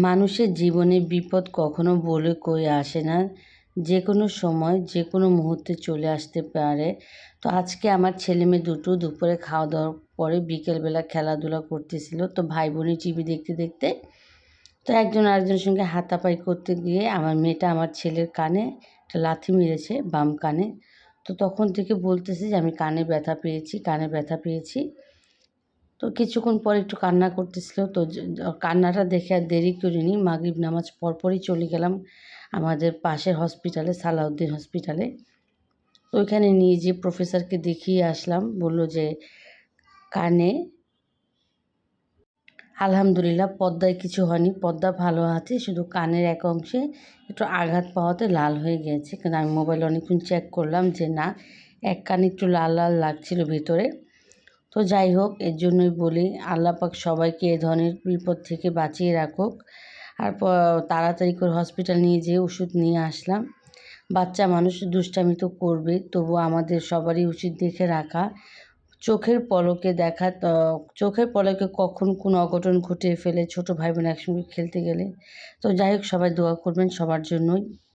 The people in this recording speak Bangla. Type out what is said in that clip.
মানুষের জীবনে বিপদ কখনো বলে কয়ে আসে না। যে কোনো সময় যে কোনো মুহূর্তে চলে আসতে পারে। তো আজকে আমার ছেলেমেয়ে দুটো দুপুরে খাওয়া দাওয়ার পরে বিকেলবেলা খেলাধুলা করতেছিল। তো ভাই বোনের টিভি দেখতে দেখতে তো একজন আরেকজনের সঙ্গে হাতাপাই করতে গিয়ে আমার মেয়েটা আমার ছেলের কানে একটা লাথি মেরেছে, বাম কানে। তো তখন থেকে বলতেছে যে আমি কানে ব্যথা পেয়েছি, কানে ব্যথা পেয়েছি। তো কিছুক্ষণ পরে একটু কান্না করতেছিল। তো কান্নাটা দেখে আর দেরি করিনি। মাগরিব নামাজ পরপরই চলে গেলাম আমাদের পাশের হসপিটালে, সালাউদ্দিন হসপিটালে। তো ওইখানে নিয়ে যেয়ে প্রফেসরকে দেখিয়ে আসলাম। বলল যে কানে আলহামদুলিল্লাহ পর্দায় কিছু হয়নি। পর্দা ভালো আছে। শুধু কানের এক অংশে একটু আঘাত পাওয়াতে লাল হয়ে গেছে। কিন্তু আমি মোবাইলে অনেকক্ষণ চেক করলাম যে না, এক কানে একটু লাল লাল লাগছিল ভেতরে। তো যাই হোক, এর জন্যই বলি আল্লাহ পাক সবাইকে এ ধরনের বিপদ থেকে বাঁচিয়ে রাখুক। আর তাড়াতাড়ি করে হসপিটাল নিয়ে যেয়ে ওষুধ নিয়ে আসলাম। বাচ্চা মানুষ দুষ্টামি তো করবে, তবুও আমাদের সবারই উচিত দেখে রাখা। চোখের পলকে দেখা, চোখের পলকে কখন কোন অঘটন ঘটিয়ে ফেলে ছোট ভাই বোন একসঙ্গে খেলতে গেলে। তো যাই হোক, সবাই দোয়া করবেন সবার জন্যই।